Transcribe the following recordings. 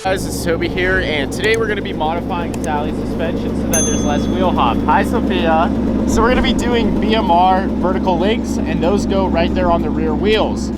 Guys, it's Toby here, and today we're going to be modifying Sally's suspension so that there's less wheel hop. Hi, Sophia. So we're going to be doing BMR vertical links, and those go right there on the rear wheels.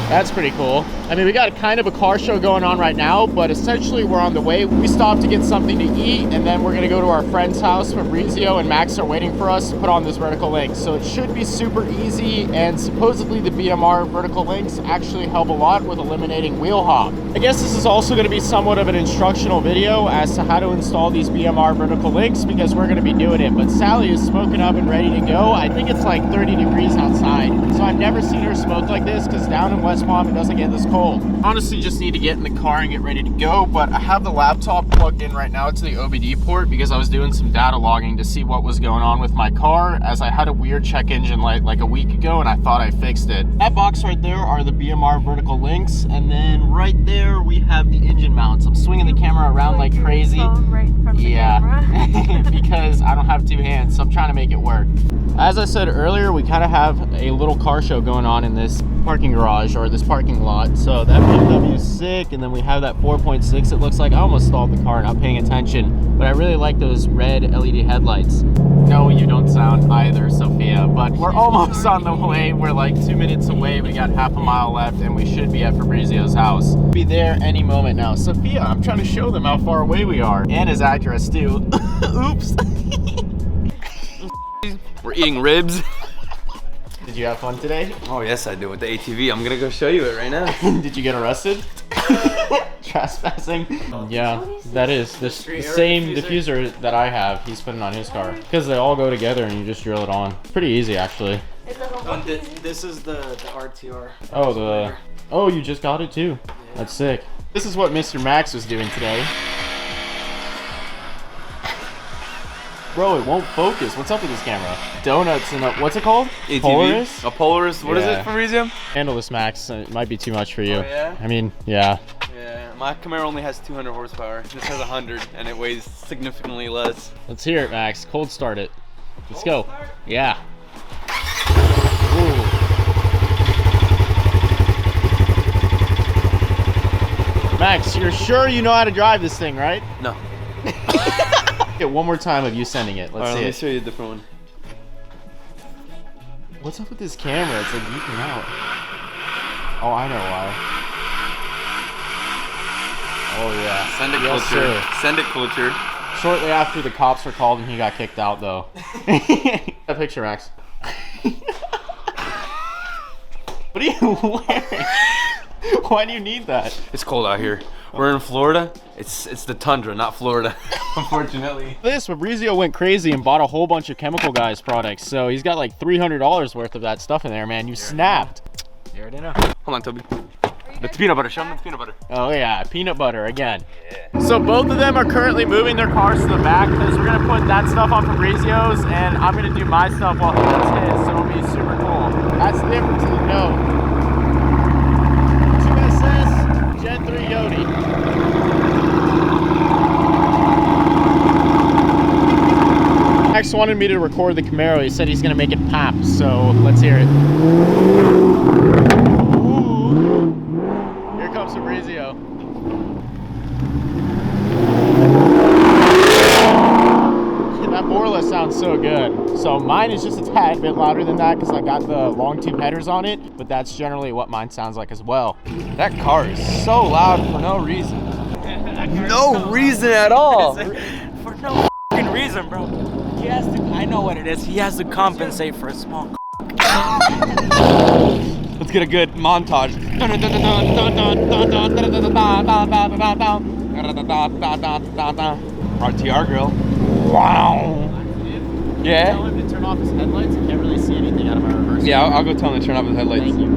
That's pretty cool. I mean, we got kind of a car show going on right now, but essentially we're on the way. We stopped to get something to eat, and then we're gonna go to our friend's house. Fabrizio and Max are waiting for us to put on this vertical link. So it should be super easy, and supposedly the BMR vertical links actually help a lot with eliminating wheel hop. I guess this is also gonna be somewhat of an instructional video as to how to install these BMR vertical links, because we're gonna be doing it. But Sally is smoking up and ready to go. I think it's like 30 degrees outside. So I've never seen her smoke like this, because down in West Palm, it doesn't get this cold. Honestly, just need to get in the car and get ready to go, but I have the laptop plugged in right now to the OBD port because I was doing some data logging to see what was going on with my car, as I had a weird check engine light like a week ago and I thought I fixed it. That box right there are the BMR vertical links, and then right there we have the engine mounts. I'm swinging the camera around like crazy. Right from the camera. Because I don't have two hands, so I'm trying to make it work. As I said earlier, we kind of have a little car show going on in this parking garage, or this parking lot. So that BMW is sick, and then we have that 4.6 it looks like. I almost stalled the car not paying attention, but I really like those red LED headlights. No, you don't sound either, Sophia, but we're almost on the way. We're like 2 minutes away. We got half a mile left, and we should be at Fabrizio's house. Be there any moment now. Sophia, I'm trying to show them how far away we are, and his address too. Oops. We're eating ribs. Did you have fun today? Oh yes, I do, with the ATV. I'm gonna go show you it right now. Did you get arrested? Trespassing? Yeah, that is the same diffuser that I have. He's putting on his car because they all go together and you just drill it on. It's pretty easy actually. This is the RTR. Oh, you just got it too. Yeah. That's sick. This is what Mr. Max was doing today. Bro, it won't focus. What's up with this camera? Donuts and what's it called? ATV. Polaris? A Polaris. What is it, Fabrizio? Handle this, Max. It might be too much for you. Oh, yeah? I mean, yeah. Yeah, my Camaro only has 200 horsepower. This has 100, and it weighs significantly less. Let's hear it, Max. Cold start it. Let's go. Start? Yeah. Ooh. Max, you're sure you know how to drive this thing, right? No. Get one more time of you sending it. Let's see. Let me show you a different one. What's up with this camera? It's like leaking out. Oh, I know why. Oh yeah. Send it, yes, culture. Sir. Send it, culture. Shortly after the cops were called and he got kicked out, though. That picture, Max. What are you wearing? Why do you need that? It's cold out here. We're in Florida. It's the tundra, not Florida, unfortunately. Fabrizio went crazy and bought a whole bunch of Chemical Guys products. So he's got like $300 worth of that stuff in there, man. You snapped. You already know. Hold on, Toby. The peanut butter. Show them the peanut butter. Oh yeah, peanut butter again. Yeah. So both of them are currently moving their cars to the back because we're gonna put that stuff on Fabrizio's and I'm gonna do my stuff while he does his. So it'll be super cool. That's the difference in the note. 2SS, Gen 3 Yodi. Max wanted me to record the Camaro. He said he's gonna make it pop. So let's hear it. Here comes Fabrizio. That Borla sounds so good. So mine is just a tad bit louder than that because I got the long tube headers on it, but that's generally what mine sounds like as well. That car is so loud for no reason. No reason at all. For no fucking reason, bro. He has to, I know what it is. He has to compensate for a small Let's get a good montage. RTR girl. Wow. Yeah? Tell him to turn off his headlights. I can't really see anything out of my reverse. Yeah, I'll go tell him to turn off his headlights. Thank you.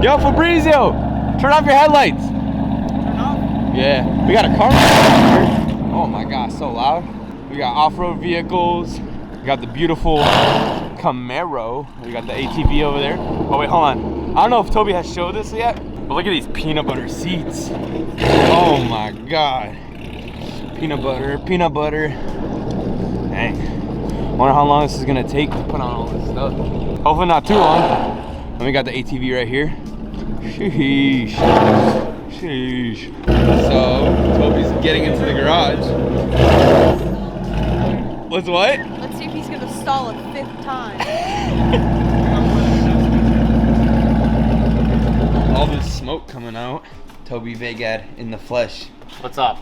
Yo, Fabrizio! Turn off your headlights! Turn off? Yeah. We got a car. Oh my gosh, so loud. We got off-road vehicles. We got the beautiful Camaro. We got the ATV over there. Oh wait, hold on. I don't know if Toby has showed this yet, but look at these peanut butter seats. Oh my god. Peanut butter, peanut butter. Dang. Wonder how long this is gonna take to put on all this stuff. Hopefully not too long. And we got the ATV right here. Sheesh. Sheesh. So, Toby's getting into the garage. What's what? Let's see if he's gonna stall a 5th time. All this smoke coming out. Toby Vegad in the flesh. What's up?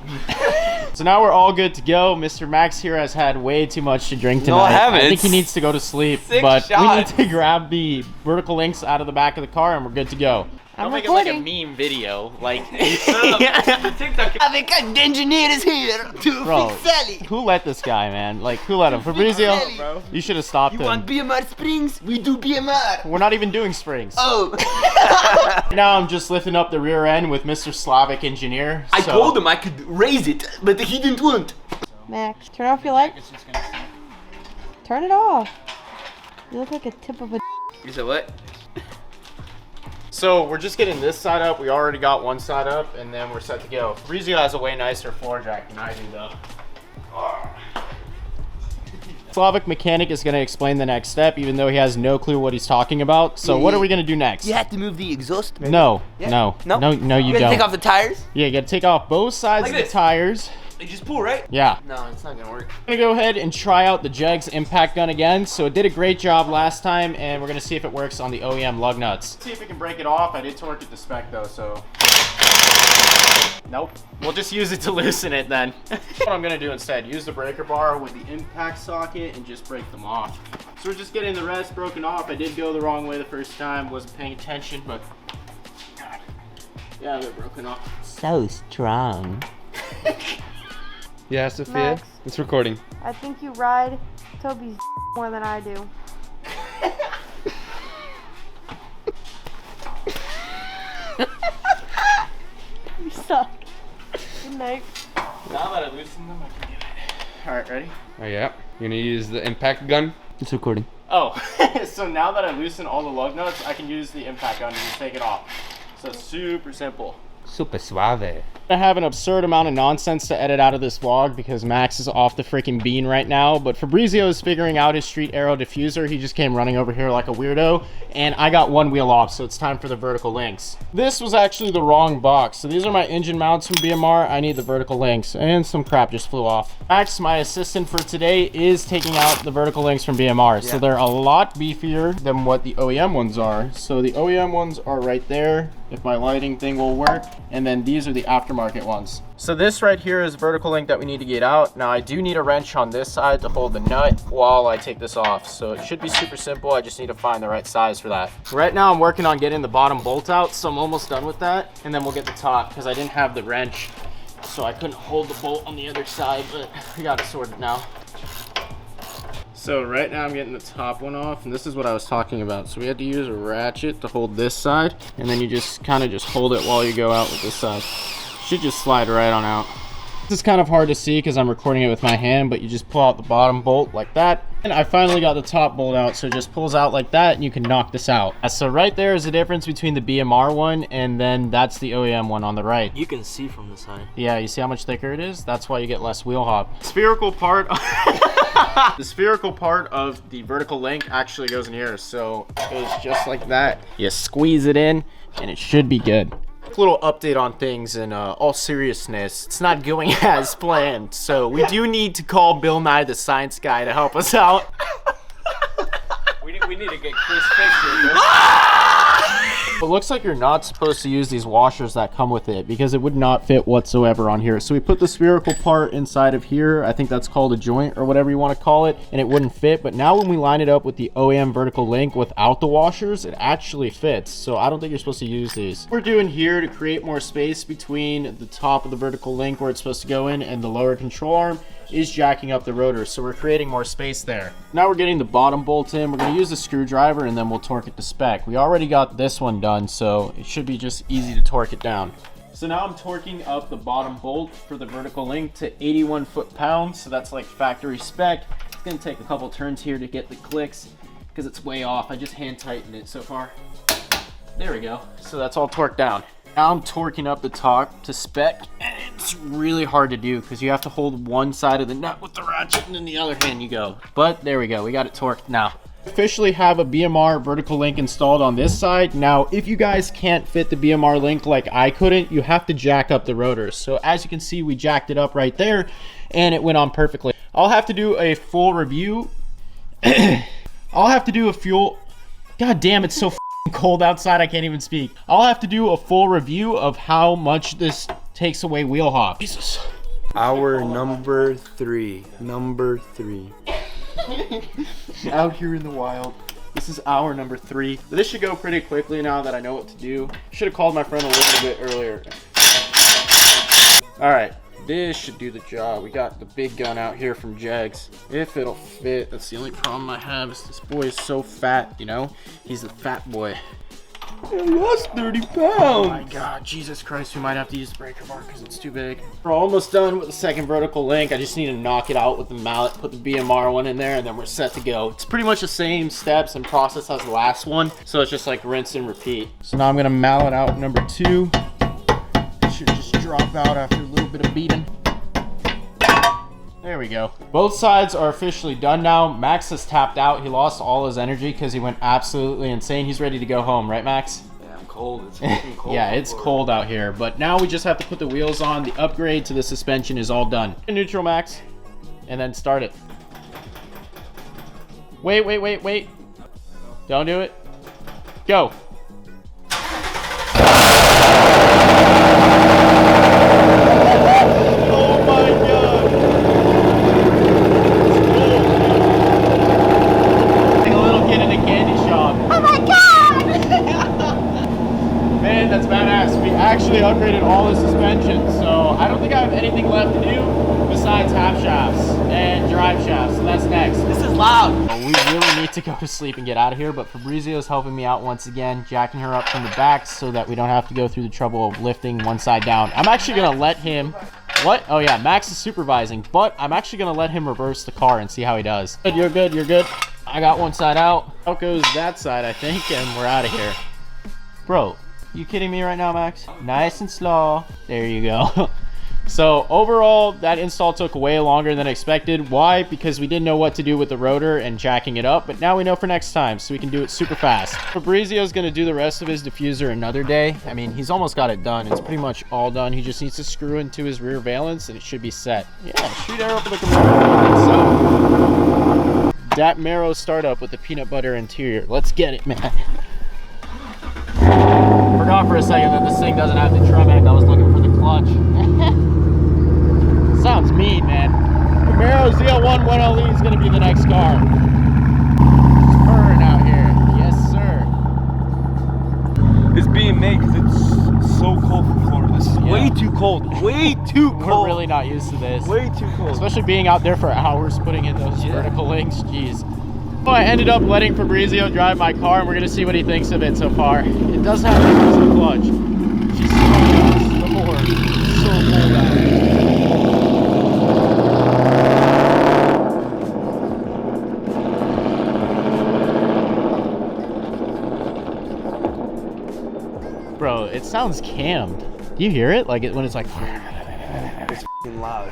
So now we're all good to go. Mr. Max here has had way too much to drink tonight. No, I haven't. I think he needs to go to sleep. Six but we need to grab the vertical links out of the back of the car and we're good to go. I'm Don't make recording. it like a meme video. Like, I think an engineer is here to bro, fix Sally. who let this guy, man? Like, who let him? Fabrizio, Sally. you should have stopped You him. want BMR springs? We do BMR. We're not even doing springs. Oh. Now I'm just lifting up the rear end with Mr. Slavic Engineer. I told him I could raise it, but he didn't want. Max, turn off your light. Turn it off. You look like a tip of a. You said what? So we're just getting this side up. We already got one side up, and then we're set to go. Fabrizio has a way nicer floor jack than I do, though. Slavic Mechanic is going to explain the next step, even though he has no clue what he's talking about. So what are we going to do next? You have to move the exhaust. Maybe? No, Yeah. no, No? no, you You gotta don't. take off the tires. Yeah, you got to take off both sides Like of the this. tires. You just pull, right? Yeah. No, it's not gonna work. I'm gonna go ahead and try out the Jegs impact gun again. So it did a great job last time, and we're gonna see if it works on the OEM lug nuts. See if we can break it off. I did torque it to spec though, so. Nope. We'll just use it to loosen it then. What I'm gonna do instead, use the breaker bar with the impact socket and just break them off. So we're just getting the rest broken off. I did go the wrong way the first time, wasn't paying attention, but God. Yeah, they're broken off. So strong. Yeah, Sophia. Max. It's recording. I think you ride Toby's more than I do. You suck. Good night. Now that I loosened them, I can get it. All right, ready? Oh yeah. You're gonna use the impact gun. It's recording. Oh, so now that I loosen all the lug nuts, I can use the impact gun and just take it off. So super simple. Super suave. I have an absurd amount of nonsense to edit out of this vlog because Max is off the freaking bean right now, but Fabrizio is figuring out his street aero diffuser. He just came running over here like a weirdo, and I got one wheel off, so it's time for the vertical links. This was actually the wrong box. So these are my engine mounts from BMR. I need the vertical links, and some crap just flew off. Max, my assistant for today, is taking out the vertical links from BMR. So they're a lot beefier than what the OEM ones are. So the OEM ones are right there, if my lighting thing will work, and then these are the aftermarket ones. So this right here is vertical link that we need to get out. Now I do need a wrench on this side to hold the nut while I take this off. So it should be super simple. I just need to find the right size for that. Right now I'm working on getting the bottom bolt out, so I'm almost done with that. And then we'll get the top because I didn't have the wrench, so I couldn't hold the bolt on the other side, but we got it sorted now. So right now I'm getting the top one off, and this is what I was talking about. So we had to use a ratchet to hold this side, and then you just kind of just hold it while you go out with this side. Should just slide right on out. This is kind of hard to see because I'm recording it with my hand, but you just pull out the bottom bolt like that. And I finally got the top bolt out, so it just pulls out like that and you can knock this out. So right there is the difference between the BMR one and then that's the OEM one on the right. You can see from the side. Yeah, you see how much thicker it is? That's why you get less wheel hop. Spherical part, the spherical part of the vertical link actually goes in here. So it goes just like that. You squeeze it in and it should be good. Little update on things in all seriousness, it's not going as planned, so we do need to call Bill Nye the Science Guy to help us out. We need to get Chris Fisher. It looks like you're not supposed to use these washers that come with it because it would not fit whatsoever on here. So we put the spherical part inside of here. I think that's called a joint or whatever you want to call it, and it wouldn't fit. But now when we line it up with the OEM vertical link without the washers, it actually fits. So I don't think you're supposed to use these. What we're doing here to create more space between the top of the vertical link where it's supposed to go in and the lower control arm is jacking up the rotor, so we're creating more space there. Now we're getting the bottom bolt in. We're going to use the screwdriver and then we'll torque it to spec. We already got this one done, so it should be just easy to torque it down. So now I'm torquing up the bottom bolt for the vertical link to 81 foot-pounds, so that's like factory spec. It's going to take a couple turns here to get the clicks because it's way off. I just hand tightened it so far. There we go. So that's all torqued down. Now I'm torquing up the top to spec, and it's really hard to do because you have to hold one side of the nut with the ratchet and then the other hand you go. But there we go, we got it torqued now. Officially have a BMR vertical link installed on this side. Now, if you guys can't fit the BMR link like I couldn't, you have to jack up the rotors. So as you can see, we jacked it up right there and it went on perfectly. I'll have to do a full review. I'll have to do a fuel. God damn, it's so cold outside, I can't even speak. I'll have to do a full review of how much this takes away wheel hop. Jesus. Hour number 3. Out here in the wild. This is hour number 3. This should go pretty quickly now that I know what to do. Should have called my friend a little bit earlier. All right, this should do the job. We got the big gun out here from Jags. If it'll fit, that's the only problem I have is this boy is so fat, you know? He's the fat boy. I lost 30 pounds. Oh my God, Jesus Christ, we might have to use the breaker bar because it's too big. We're almost done with the second vertical link. I just need to knock it out with the mallet, put the BMR one in there, and then we're set to go. It's pretty much the same steps and process as the last one, so it's just like rinse and repeat. So now I'm gonna mallet out number 2. It should just drop out after a little bit of beating. There we go. Both sides are officially done now. Max has tapped out. He lost all his energy because he went absolutely insane. He's ready to go home, right, Max? Yeah, I'm cold. It's fucking cold. Yeah, it's cold out here. But now we just have to put the wheels on. The upgrade to the suspension is all done. Neutral, Max. And then start it. Wait. Don't do it. Go. Oh my God. Man, that's badass. We actually upgraded all the suspension, so I don't think I have anything left to do besides half shafts and drive shafts, so that's next. This is loud. We really need to go to sleep and get out of here, but Fabrizio's helping me out once again, jacking her up from the back so that we don't have to go through the trouble of lifting one side down. I'm actually gonna let him, what? Oh yeah, Max is supervising, but I'm actually gonna let him reverse the car and see how he does. Good, you're good, you're good. I got one side out. Out goes that side, I think, and we're out of here. Bro, you kidding me right now, Max? Nice and slow. There you go. So overall, that install took way longer than expected. Why? Because we didn't know what to do with the rotor and jacking it up, but now we know for next time, so we can do it super fast. Fabrizio's gonna do the rest of his diffuser another day. I mean, he's almost got it done. It's pretty much all done. He just needs to screw into his rear valence and it should be set. Yeah, street arrow for the Camaro. So, that Marrow startup with the peanut butter interior. Let's get it, man. Forgot for a second that this thing doesn't have the Tremec. I was looking for the clutch. Sounds mean, man. Camaro ZL1 1LE is going to be the next car. It's purring out here. Yes, sir. It's being made because it's so cold from Florida. This is way too cold. Way too cold. We're really not used to this. Way too cold. Especially being out there for hours putting in those vertical links. Jeez. Well, I ended up letting Fabrizio drive my car, and we're going to see what he thinks of it so far. It does have a decent clutch. She's so nice. The board. It's so cold out. Bro, it sounds cammed. Do you hear it? Like when it's like... It's f***ing loud.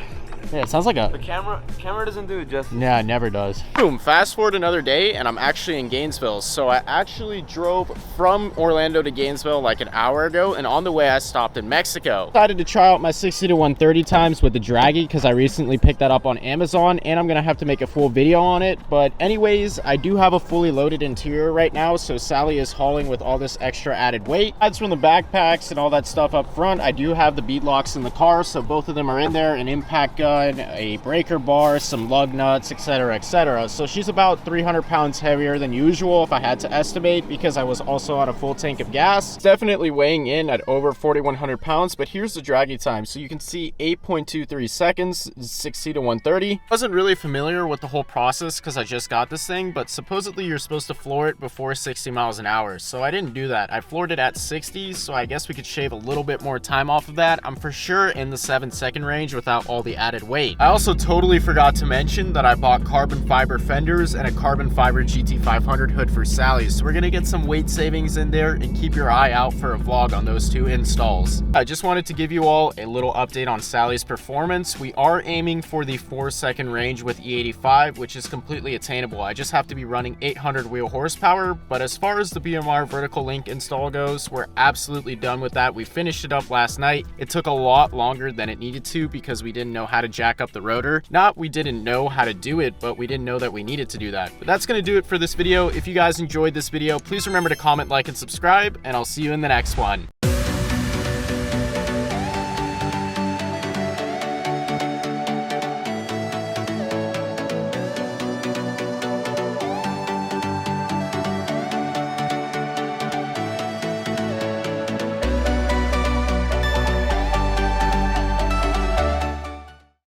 Yeah, it sounds like a... The camera doesn't do it justice. Yeah, it never does. Boom, fast forward another day and I'm actually in Gainesville. So I actually drove from Orlando to Gainesville like an hour ago, and on the way I stopped in Mexico. Decided to try out my 60 to 130 times with the Draggy because I recently picked that up on Amazon, and I'm gonna have to make a full video on it. But anyways, I do have a fully loaded interior right now, so Sally is hauling with all this extra added weight. Aside from the backpacks and all that stuff up front, I do have the bead locks in the car, so both of them are in there, an impact gun, a breaker bar, some lug nuts, etc, etc. So she's about 300 pounds heavier than usual if I had to estimate, because I was also on a full tank of gas. Definitely weighing in at over 4,100 pounds, but here's the Draggy time. So you can see 8.23 seconds, 60 to 130. Wasn't really familiar with the whole process because I just got this thing, but supposedly you're supposed to floor it before 60 miles an hour. So I didn't do that. I floored it at 60, so I guess we could shave a little bit more time off of that. I'm for sure in the 7-second range without all the added added weight. I also totally forgot to mention that I bought carbon fiber fenders and a carbon fiber GT500 hood for Sally's, so we're gonna get some weight savings in there, and keep your eye out for a vlog on those 2 installs. I just wanted to give you all a little update on Sally's performance. We are aiming for the 4-second range with E85, which is completely attainable. I just have to be running 800 wheel horsepower, but as far as the BMR vertical link install goes, we're absolutely done with that. We finished it up last night. It took a lot longer than it needed to because we didn't know how to jack up the rotor. Not we didn't know how to do it, but we didn't know that we needed to do that. But that's gonna do it for this video. If you guys enjoyed this video, please remember to comment, like, and subscribe, and I'll see you in the next one.